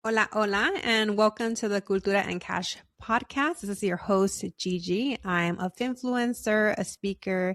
Hola, hola, and welcome to the Cultura and Cash podcast. This is your host, Gigi. I'm a influencer, a speaker,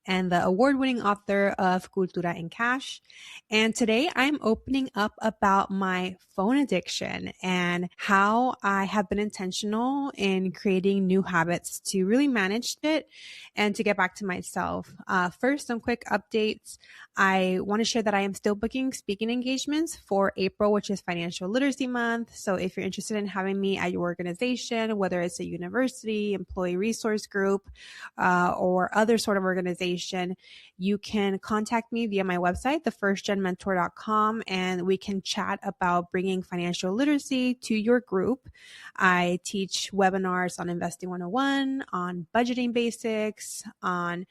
and the award-winning author of Cultura and Cash. And today I'm opening up about my phone addiction and how I have been intentional in creating new habits to really manage it and to get back to myself. First, some quick updates. I want to share that I am still booking speaking engagements for April, which is Financial Literacy Month. So if you're interested in having me at your organization, whether it's a university, employee resource group, or other sort of organization, you can contact me via my website, thefirstgenmentor.com, and we can chat about bringing financial literacy to your group. I teach webinars on Investing 101, on budgeting basics, on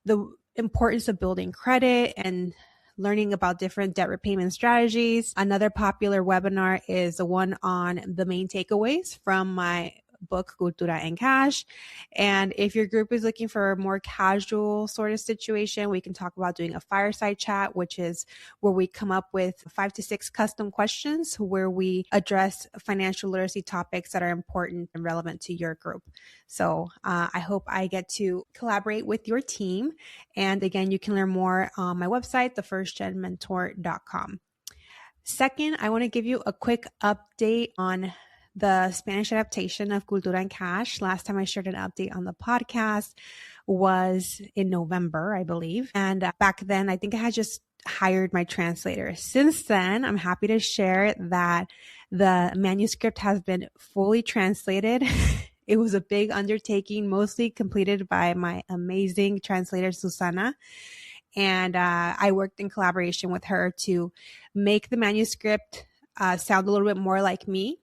the importance of building credit and learning about different debt repayment strategies. Another popular webinar is the one on the main takeaways from my book, Cultura and Cash. And if your group is looking for a more casual sort of situation, we can talk about doing a fireside chat, which is where we come up with 5 to 6 custom questions where we address financial literacy topics that are important and relevant to your group. So I hope I get to collaborate with your team. And again, you can learn more on my website, thefirstgenmentor.com. Second, I want to give you a quick update on the Spanish adaptation of Cultura and Cash. Last time I shared an update on the podcast was in November, I believe. And back then, I think I had just hired my translator. Since then, I'm happy to share that the manuscript has been fully translated. It was a big undertaking, mostly completed by my amazing translator, Susana. And I worked in collaboration with her to make the manuscript sound a little bit more like me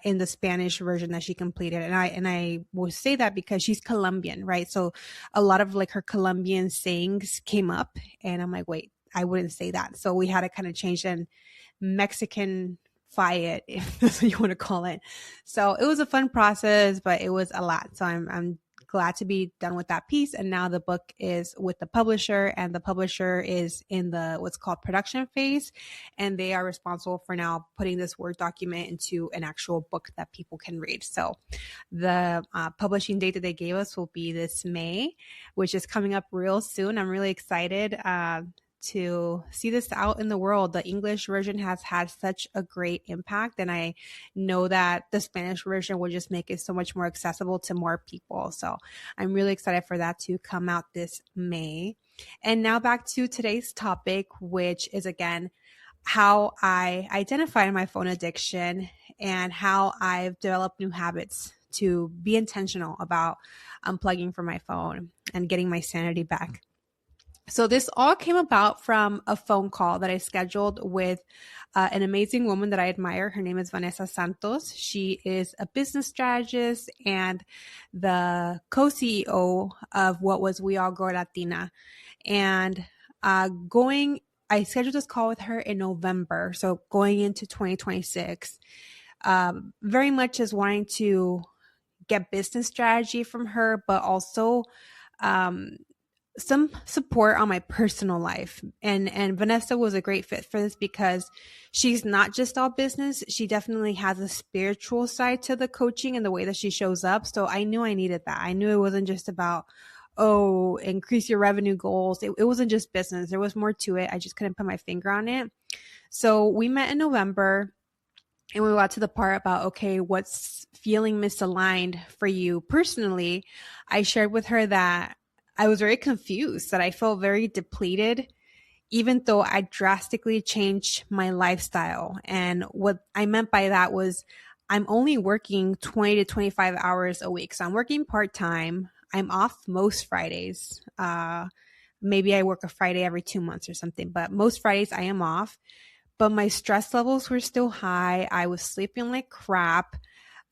in the Spanish version that she completed. And I will say that because she's Colombian, right? So a lot of like her Colombian sayings came up and I'm like, wait, I wouldn't say that. So we had to kind of change and Mexican it, if that's what you want to call it. So it was a fun process, but it was a lot. So I'm glad to be done with that piece. And now the book is with the publisher, and the publisher is in the what's called production phase. And they are responsible for now putting this Word document into an actual book that people can read. So the publishing date that they gave us will be this May, which is coming up real soon. I'm really excited to see this out in the world. The English version has had such a great impact, and I know that the Spanish version will just make it so much more accessible to more people. So I'm really excited for that to come out this May. And now back to today's topic, which is again, how I identify my phone addiction and how I've developed new habits to be intentional about unplugging from my phone and getting my sanity back. So this all came about from a phone call that I scheduled with an amazing woman that I admire. Her name is Vanessa Santos. She is a business strategist and the co-CEO of what was We All Grow Latina. And I scheduled this call with her in November. So going into 2026, very much as wanting to get business strategy from her, but also some support on my personal life. And Vanessa was a great fit for this because she's not just all business. She definitely has a spiritual side to the coaching and the way that she shows up. So I knew I needed that. I knew it wasn't just about, oh, increase your revenue goals. It wasn't just business. There was more to it. I just couldn't put my finger on it. So we met in November. And we got to the part about, okay, what's feeling misaligned for you personally? I shared with her that I was very confused, that I felt very depleted, even though I drastically changed my lifestyle. And what I meant by that was I'm only working 20 to 25 hours a week. So I'm working part-time. I'm off most Fridays. Maybe I work a Friday every 2 months or something, but most Fridays I am off. But my stress levels were still high. I was sleeping like crap.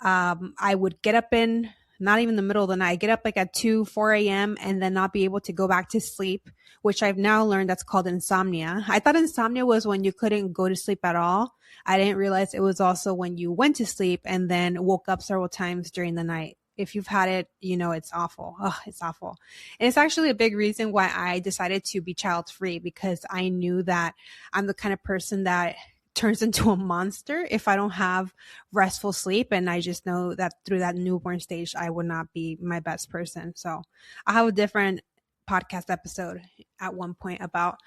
I would get up in not even the middle of the night. I get up like at 2, 4 a.m. and then not be able to go back to sleep, which I've now learned that's called insomnia. I thought insomnia was when you couldn't go to sleep at all. I didn't realize it was also when you went to sleep and then woke up several times during the night. If you've had it, you know it's awful. Oh, it's awful. And it's actually a big reason why I decided to be child free, because I knew that I'm the kind of person that turns into a monster if I don't have restful sleep. And I just know that through that newborn stage, I would not be my best person. So I have a different podcast episode at one point about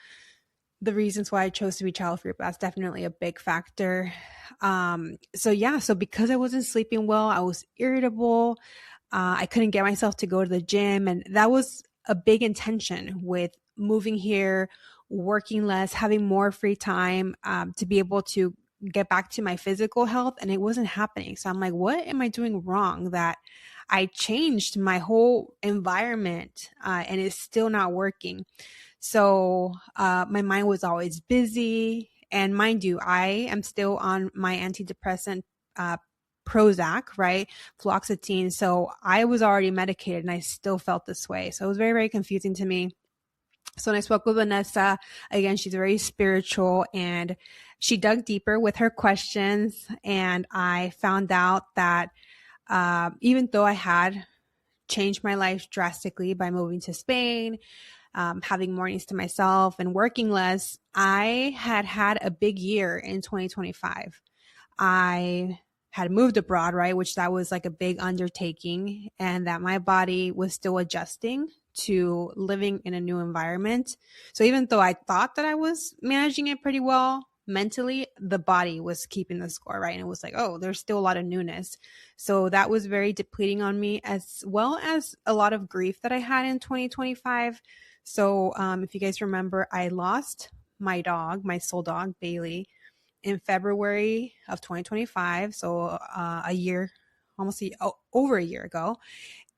the reasons why I chose to be child free, but that's definitely a big factor. So because I wasn't sleeping well, I was irritable. I couldn't get myself to go to the gym. And that was a big intention with moving here, working less, having more free time, to be able to get back to my physical health. And it wasn't happening. So I'm like, what am I doing wrong that I changed my whole environment, and it's still not working? So my mind was always busy. And mind you, I am still on my antidepressant, Prozac, right? Fluoxetine. So I was already medicated and I still felt this way. So it was very, very confusing to me. So when I spoke with Vanessa, again, she's very spiritual and she dug deeper with her questions. And I found out that even though I had changed my life drastically by moving to Spain, having mornings to myself and working less, I had a big year in 2025. I had moved abroad, right? Which that was like a big undertaking, and that my body was still adjusting to living in a new environment. So even though I thought that I was managing it pretty well, mentally, the body was keeping the score, right? And it was like, oh, there's still a lot of newness. So that was very depleting on me, as well as a lot of grief that I had in 2025. So if you guys remember, I lost my dog, my soul dog, Bailey, in February of 2025. So a year, over a year ago.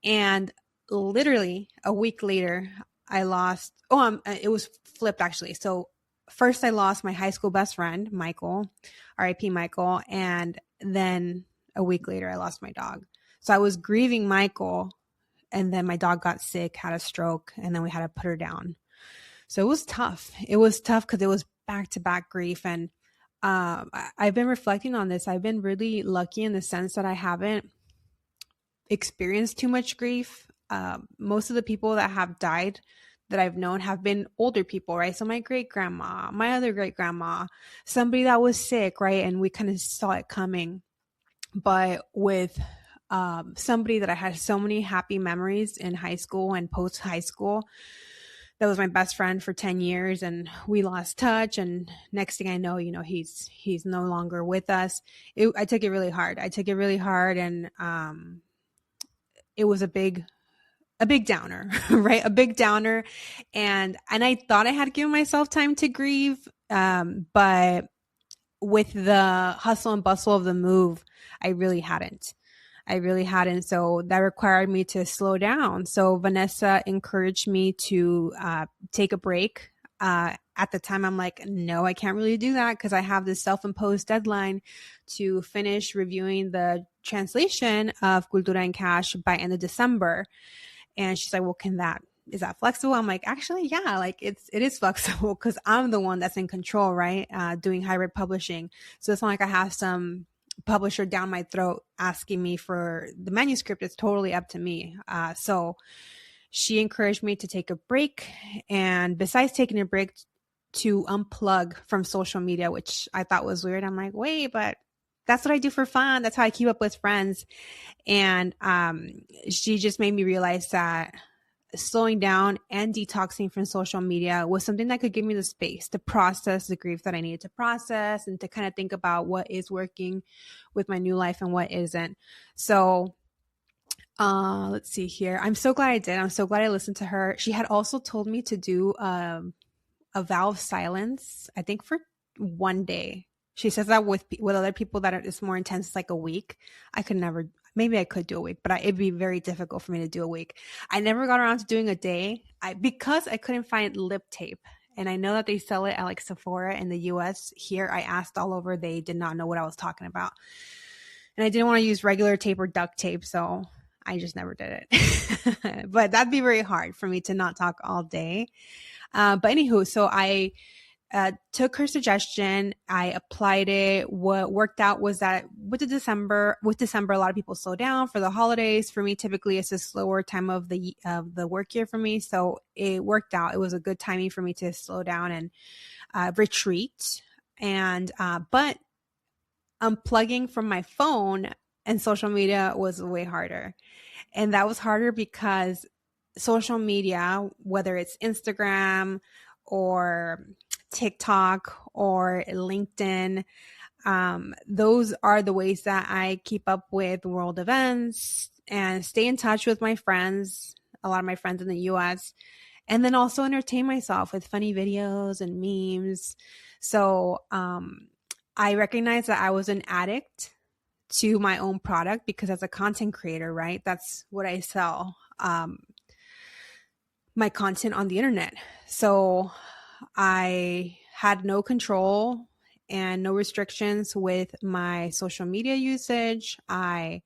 And literally a week later, I lost, it was flipped actually. So first I lost my high school best friend, Michael, RIP Michael. And then a week later, I lost my dog. So I was grieving Michael, and then my dog got sick, had a stroke, and then we had to put her down. So it was tough. It was tough because it was back-to-back grief. And I've been reflecting on this. I've been really lucky in the sense that I haven't experienced too much grief. Most of the people that have died that I've known have been older people, right? So my great grandma, my other great grandma, somebody that was sick, right? And we kind of saw it coming. But with somebody that I had so many happy memories in high school and post high school, that was my best friend for 10 years, and we lost touch. And next thing I know, he's no longer with us. I took it really hard. And it was a big downer, right? A big downer. And I thought I had given myself time to grieve. But with the hustle and bustle of the move, I really hadn't. So that required me to slow down. So Vanessa encouraged me to take a break. At the time, I'm like, no, I can't really do that because I have this self-imposed deadline to finish reviewing the translation of Cultura Cash by end of December. And she's like, well, is that flexible? I'm like, actually, yeah, like it is flexible because I'm the one that's in control, right? Doing hybrid publishing. So it's not like I have some publisher down my throat asking me for the manuscript. It's totally up to me. So she encouraged me to take a break. And besides taking a break, to unplug from social media, which I thought was weird. I'm like, wait, but that's what I do for fun. That's how I keep up with friends. And she just made me realize that slowing down and detoxing from social media was something that could give me the space to process the grief that I needed to process, and to kind of think about what is working with my new life and what isn't. So let's see here. I'm so glad I did. I'm so glad I listened to her. She had also told me to do a vow of silence, I think for one day. She says that with other people that it's more intense, like a week. I could never, maybe I could do a week, but it'd be very difficult for me to do a week. I never got around to doing a day because I couldn't find lip tape. And I know that they sell it at like Sephora in the US. Here, I asked all over. They did not know what I was talking about. And I didn't want to use regular tape or duct tape. So I just never did it. But that'd be very hard for me to not talk all day. But anywho, so I took her suggestion. I applied it. What worked out was that with December, a lot of people slow down for the holidays. For me, typically it's a slower time of the work year for me. So it worked out. It was a good timing for me to slow down and retreat. And, but unplugging from my phone and social media was way harder. And that was harder because social media, whether it's Instagram or TikTok or LinkedIn, those are the ways that I keep up with world events and stay in touch with my friends, a lot of my friends in the US, and then also entertain myself with funny videos and memes. So I recognize that I was an addict to my own product because as a content creator, right, that's what I sell, my content on the internet. So I had no control and no restrictions with my social media usage. I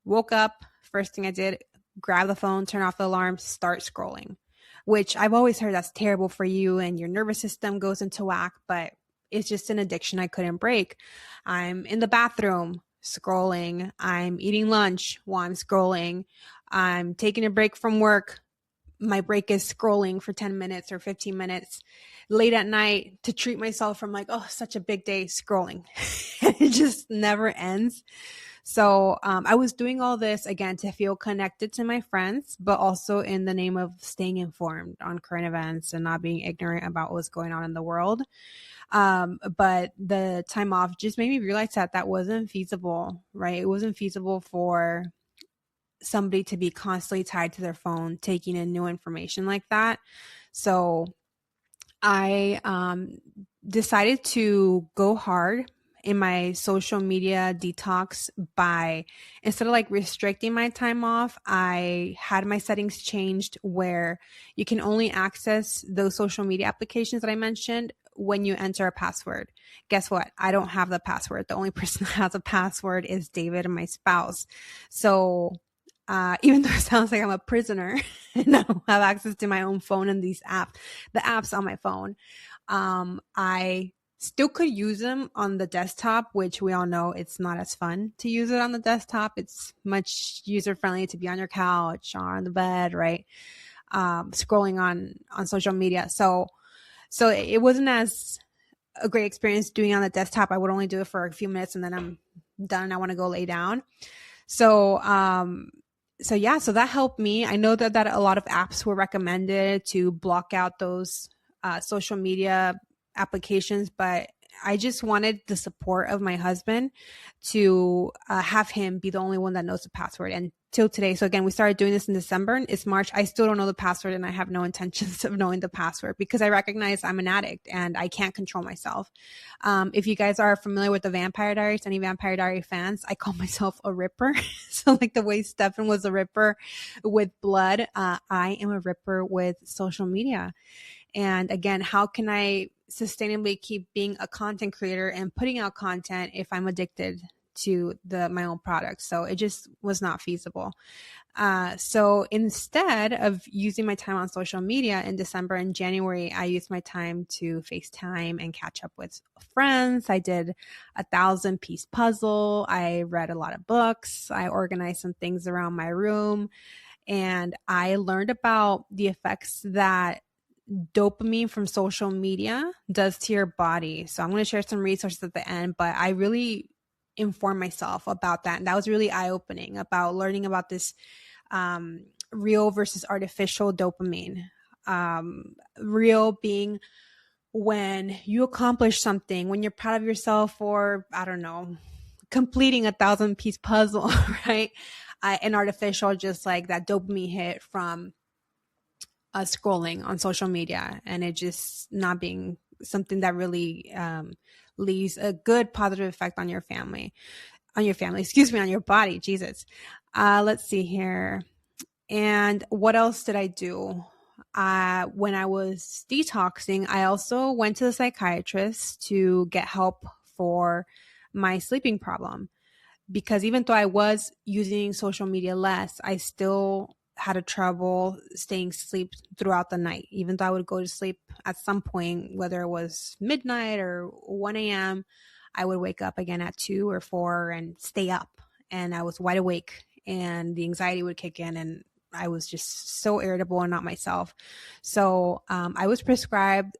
woke up, first thing I did, grab the phone, turn off the alarm, start scrolling, which I've always heard that's terrible for you and your nervous system goes into whack, but it's just an addiction I couldn't break. I'm in the bathroom scrolling. I'm eating lunch while I'm scrolling. I'm taking a break from work. My break is scrolling for 10 minutes or 15 minutes late at night to treat myself from like, oh, such a big day scrolling. It just never ends. So I was doing all this again to feel connected to my friends, but also in the name of staying informed on current events and not being ignorant about what's going on in the world. But the time off just made me realize that that wasn't feasible, right? It wasn't feasible for somebody to be constantly tied to their phone, taking in new information like that. So I decided to go hard in my social media detox by, instead of like restricting my time off, I had my settings changed where you can only access those social media applications that I mentioned when you enter a password. Guess what? I don't have the password. The only person that has a password is David and my spouse. So even though it sounds like I'm a prisoner and I don't have access to my own phone and these apps, the apps on my phone, I still could use them on the desktop, which we all know it's not as fun to use it on the desktop. It's much user friendly to be on your couch or on the bed, right? Scrolling on social media. So it wasn't as a great experience doing it on the desktop. I would only do it for a few minutes and then I'm done and I want to go lay down. So yeah, so that helped me. I know that a lot of apps were recommended to block out those social media applications, but I just wanted the support of my husband to have him be the only one that knows the password. And till today, so again, we started doing this in December. It's March. I still don't know the password and I have no intentions of knowing the password because I recognize I'm an addict and I can't control myself. If you guys are familiar with the Vampire Diaries, any Vampire Diary fans, I call myself a ripper. So like the way Stefan was a ripper with blood, I am a ripper with social media. And again, how can I sustainably keep being a content creator and putting out content if I'm addicted to my own product? So it just was not feasible. So instead of using my time on social media in December and January, I used my time to FaceTime and catch up with friends. I did 1,000-piece puzzle. I read a lot of books. I organized some things around my room. And I learned about the effects that dopamine from social media does to your body. So I'm going to share some resources at the end, but I really informed myself about that. And that was really eye-opening about learning about this real versus artificial dopamine. Real being when you accomplish something, when you're proud of yourself or, I don't know, completing 1,000-piece puzzle, right? And artificial, just like that dopamine hit from scrolling on social media and it just not being something that really leaves a good positive effect on your family, on your body. Jesus. Let's see here. And what else did I do? When I was detoxing, I also went to the psychiatrist to get help for my sleeping problem. Because even though I was using social media less, I still had a trouble staying asleep throughout the night. Even though I would go to sleep at some point, whether it was midnight or 1 a.m., I would wake up again at 2 or 4 and stay up. And I was wide awake and the anxiety would kick in and I was just so irritable and not myself. So I was prescribed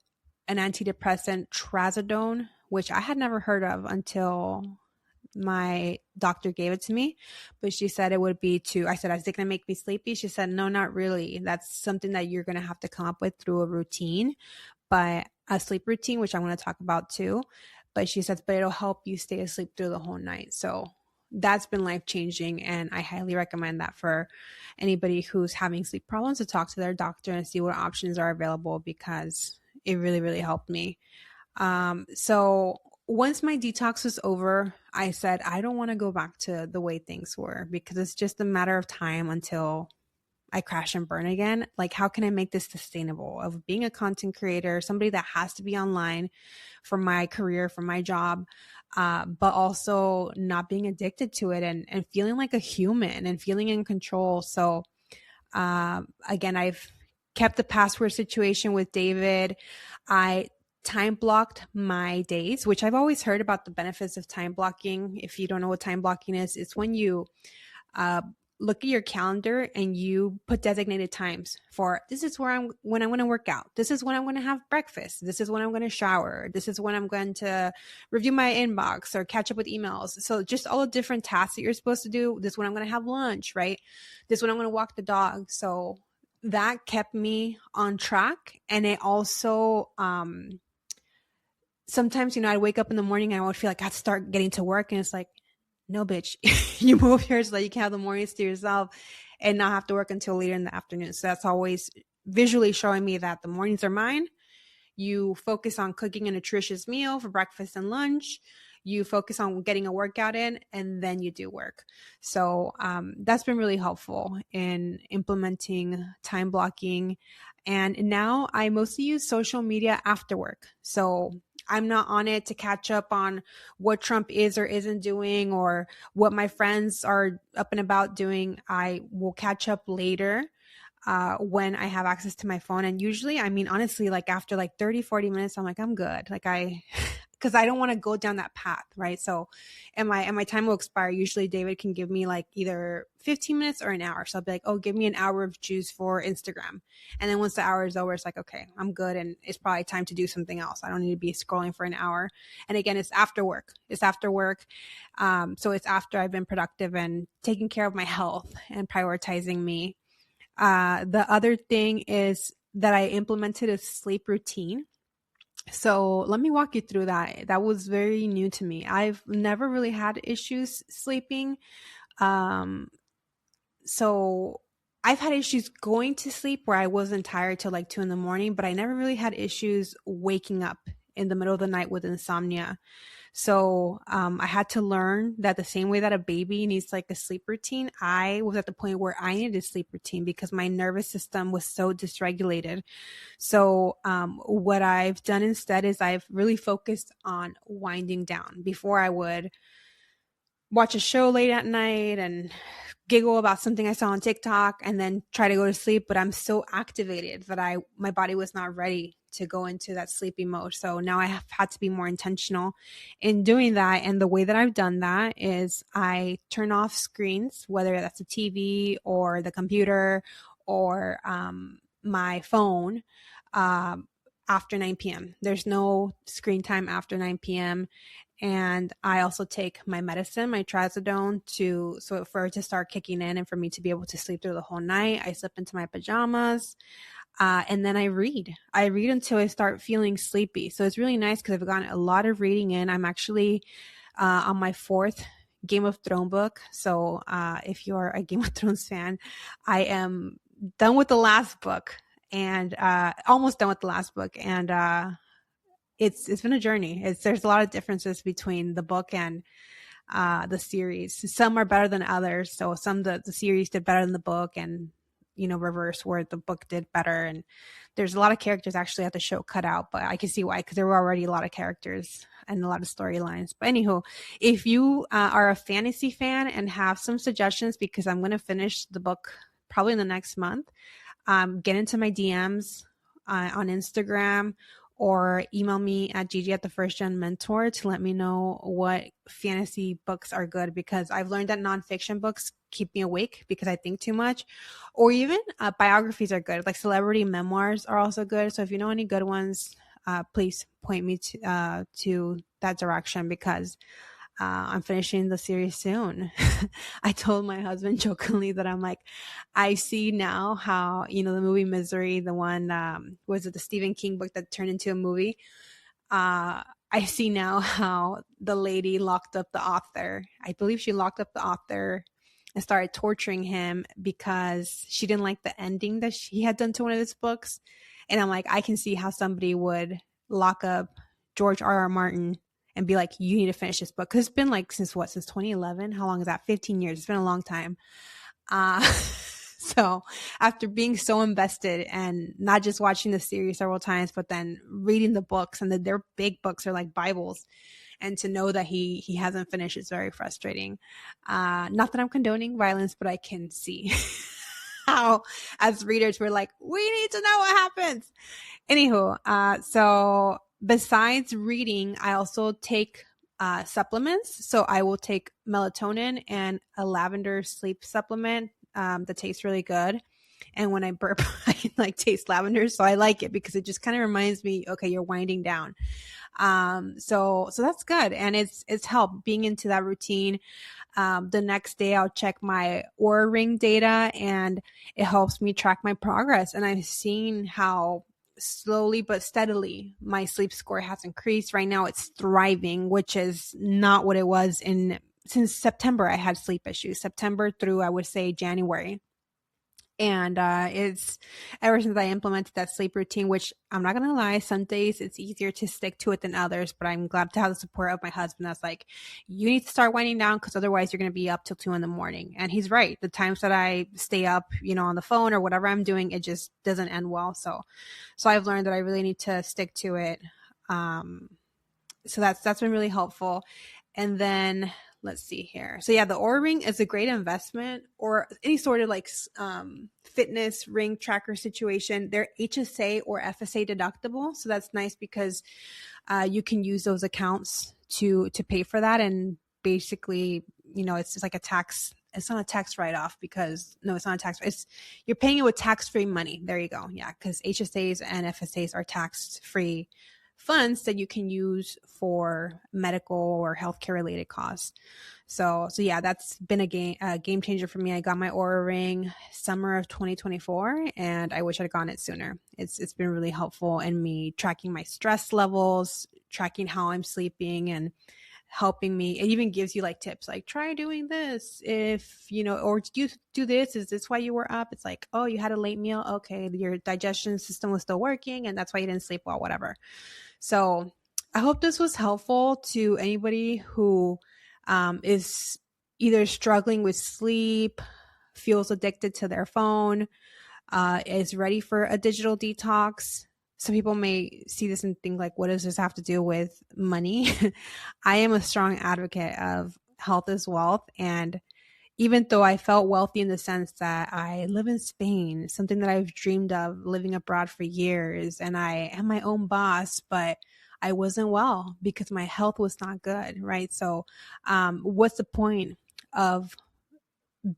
an antidepressant, trazodone, which I had never heard of until my doctor gave it to me. But she said it would be I said, is it going to make me sleepy? She said, no, not really. That's something that you're going to have to come up with through a routine, but a sleep routine, which I'm going to talk about too. But she says, but it'll help you stay asleep through the whole night. So that's been life changing. And I highly recommend that for anybody who's having sleep problems, to talk to their doctor and see what options are available, because it really, really helped me. So once my detox was over, I said, I don't want to go back to the way things were, because it's just a matter of time until I crash and burn again. Like, how can I make this sustainable of being a content creator, somebody that has to be online for my career, for my job, but also not being addicted to it, and feeling like a human and feeling in control. So, again, I've kept the password situation with David. I time blocked my days, which I've always heard about the benefits of time blocking. If you don't know what time blocking is, it's when you look at your calendar and you put designated times for, this is when I'm going to work out. This is when I'm going to have breakfast. This is when I'm going to shower. This is when I'm going to review my inbox or catch up with emails. So just all the different tasks that you're supposed to do. This is when I'm going to have lunch, right? This is when I'm going to walk the dog. So that kept me on track. And it also, sometimes, I'd wake up in the morning and I would feel like I'd start getting to work, and it's like, no, bitch, you move here so that you can have the mornings to yourself and not have to work until later in the afternoon. So that's always visually showing me that the mornings are mine. You focus on cooking a nutritious meal for breakfast and lunch. You focus on getting a workout in, and then you do work. So that's been really helpful in implementing time blocking. And now I mostly use social media after work. So I'm not on it to catch up on what Trump is or isn't doing, or what my friends are up and about doing. I will catch up later when I have access to my phone. And usually, honestly, like after like 30, 40 minutes, I'm like, I'm good. Because I don't want to go down that path, right? So, and my time will expire. Usually David can give me like either 15 minutes or an hour. So I'll be like, oh, give me an hour of juice for Instagram. And then once the hour is over, it's like, okay, I'm good. And it's probably time to do something else. I don't need to be scrolling for an hour. And again, it's after work. So it's after I've been productive and taking care of my health and prioritizing me. The other thing is that I implemented a sleep routine. So let me walk you through that. That was very new to me. I've never really had issues sleeping. So I've had issues going to sleep where I wasn't tired till like 2 a.m, but I never really had issues waking up in the middle of the night with insomnia. So I had to learn that the same way that a baby needs like a sleep routine, I was at the point where I needed a sleep routine because my nervous system was so dysregulated. So what I've done instead is I've really focused on winding down. Before, I would watch a show late at night and giggle about something I saw on TikTok and then try to go to sleep, but I'm so activated that my body was not ready to go into that sleepy mode. So now I have had to be more intentional in doing that. And the way that I've done that is I turn off screens, whether that's the TV or the computer or my phone, after 9 p.m. There's no screen time after 9 p.m. And I also take my medicine, my trazodone, for it to start kicking in and for me to be able to sleep through the whole night. I slip into my pajamas. And then I read until I start feeling sleepy. So it's really nice because I've gotten a lot of reading in. I'm actually on my 4th Game of Thrones book. So if you're a Game of Thrones fan, I am done with the last book and almost done with the last book. And it's been a journey. There's a lot of differences between the book and the series. Some are better than others. So some the series did better than the book, and reverse where the book did better. And there's a lot of characters actually at the show cut out, but I can see why, because there were already a lot of characters and a lot of storylines. But anywho, if you are a fantasy fan and have some suggestions, because I'm going to finish the book probably in the next month, get into my DMs on Instagram or email me at Gigi at the First Gen Mentor to let me know what fantasy books are good, because I've learned that nonfiction books keep me awake because I think too much, or even biographies are good. Like celebrity memoirs are also good. So if you know any good ones, please point me to that direction, because I'm finishing the series soon. I told my husband jokingly that I'm like, I see now how, the movie Misery, the one, was it the Stephen King book that turned into a movie? I see now how the lady locked up the author. I believe she locked up the author and started torturing him because she didn't like the ending that he had done to one of his books. And I'm like, I can see how somebody would lock up George R. R. Martin and be like, you need to finish this book. Because it's been like, since 2011? How long is that? 15 years. It's been a long time. So after being so invested and not just watching the series several times, but then reading the books, and they're big books, are like Bibles, and to know that he hasn't finished is very frustrating. Not that I'm condoning violence, but I can see how as readers we're like, we need to know what happens. Anywho, so besides reading, I also take supplements. So I will take melatonin and a lavender sleep supplement that tastes really good. And when I burp, I can like taste lavender. So I like it because it just kind of reminds me, okay, you're winding down. So that's good. And it's helped being into that routine. The next day I'll check my Oura Ring data, and it helps me track my progress. And I've seen how slowly but steadily my sleep score has increased. Right now it's thriving, which is not what it was since September. I had sleep issues, September through, I would say, January. And it's ever since I implemented that sleep routine, which I'm not going to lie, some days it's easier to stick to it than others, but I'm glad to have the support of my husband that's like, you need to start winding down because otherwise you're going to be up till 2 a.m. And he's right. The times that I stay up, on the phone or whatever I'm doing, it just doesn't end well. So I've learned that I really need to stick to it. So that's been really helpful. And then let's see here. So yeah, the Oura Ring is a great investment, or any sort of like fitness ring tracker situation. They're HSA or FSA deductible. So that's nice because you can use those accounts to pay for that. And basically, it's just like a tax. It's not a tax write-off because it's not a tax. You're paying it with tax-free money. There you go. Yeah. Because HSAs and FSAs are tax-free funds that you can use for medical or healthcare related costs. So yeah, that's been a game changer for me. I got my Oura Ring summer of 2024, and I wish I'd gotten it sooner. It's been really helpful in me tracking my stress levels, tracking how I'm sleeping, and helping me. It even gives you like tips, like try doing this if, or you do this. Is this why you were up? It's like, oh, you had a late meal. Okay. Your digestion system was still working and that's why you didn't sleep well, whatever. So I hope this was helpful to anybody who is either struggling with sleep, feels addicted to their phone, is ready for a digital detox. Some people may see this and think like, what does this have to do with money? I am a strong advocate of health is wealth. And even though I felt wealthy in the sense that I live in Spain, something that I've dreamed of living abroad for years, and I am my own boss, but I wasn't well because my health was not good, right? So what's the point of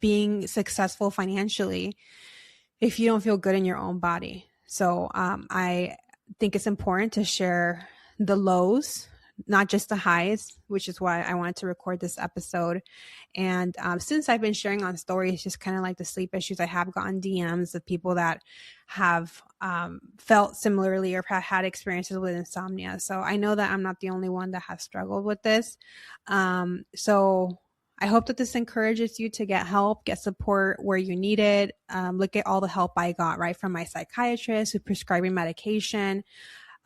being successful financially if you don't feel good in your own body? So I think it's important to share the lows, not just the highs, which is why I wanted to record this episode. And since I've been sharing on stories, just kind of like the sleep issues, I have gotten DMs of people that have felt similarly or had experiences with insomnia. So I know that I'm not the only one that has struggled with this. So I hope that this encourages you to get help, get support where you need it. Look at all the help I got, right? From my psychiatrist who prescribed me medication,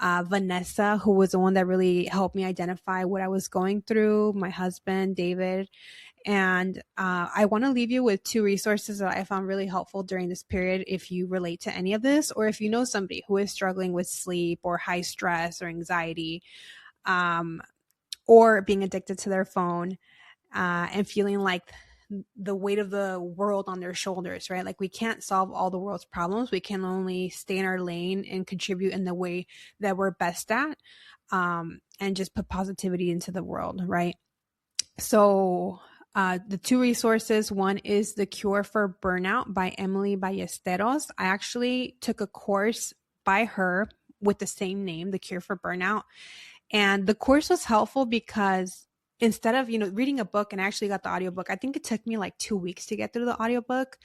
Vanessa, who was the one that really helped me identify what I was going through, my husband, David. And I want to leave you with 2 resources that I found really helpful during this period if you relate to any of this, or if you know somebody who is struggling with sleep or high stress or anxiety, or being addicted to their phone, and feeling like the weight of the world on their shoulders, right? Like we can't solve all the world's problems. We can only stay in our lane and contribute in the way that we're best at, and just put positivity into the world, right? So the 2 resources, one is The Cure for Burnout by Emily Ballesteros. I actually took a course by her with the same name, The Cure for Burnout. And the course was helpful because instead of, reading a book, and I actually got the audiobook, I think it took me like 2 weeks to get through the audiobook,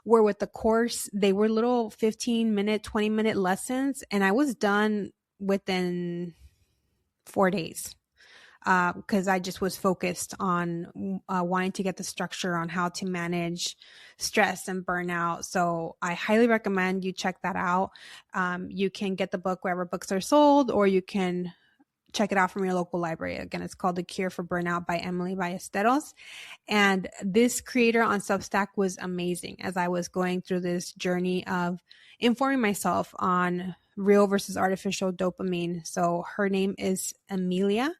where with the course, they were little 15-minute, 20-minute lessons. And I was done within 4 days because I just was focused on wanting to get the structure on how to manage stress and burnout. So I highly recommend you check that out. You can get the book wherever books are sold, or you can check it out from your local library. Again, it's called The Cure for Burnout by Emily Ballesteros. And this creator on Substack was amazing as I was going through this journey of informing myself on real versus artificial dopamine. So her name is Emilina.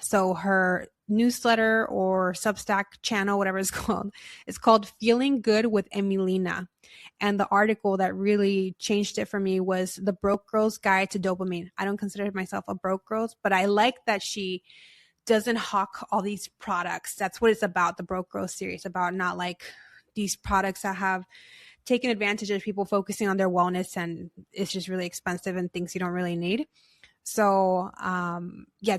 So her newsletter or Substack channel, whatever it's called Feeling Good with Emilina. And the article that really changed it for me was The Broke Girl's Guide to Dopamine. I don't consider myself a broke girl, but I like that she doesn't hawk all these products. That's what it's about, the Broke Girl series, about not like these products that have taken advantage of people focusing on their wellness, and it's just really expensive and things you don't really need. So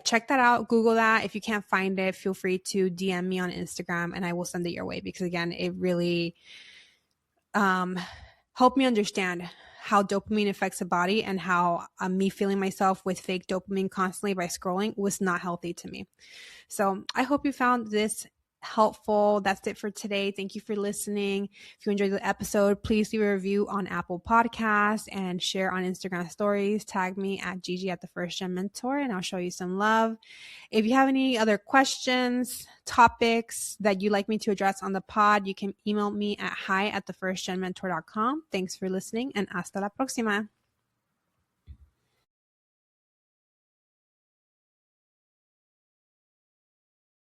check that out. Google that. If you can't find it, feel free to DM me on Instagram and I will send it your way, because again, it really helped me understand how dopamine affects the body, and how me feeling myself with fake dopamine constantly by scrolling was not healthy to me. So I hope you found this helpful. That's it for today. Thank you for listening. If you enjoyed the episode, please leave a review on Apple Podcasts and share on Instagram stories. Tag me at Gigi at the First Gen Mentor, and I'll show you some love. If you have any other questions, topics that you'd like me to address on the pod, you can email me at hi@thefirstgenmentor.com. Thanks for listening, and hasta la próxima.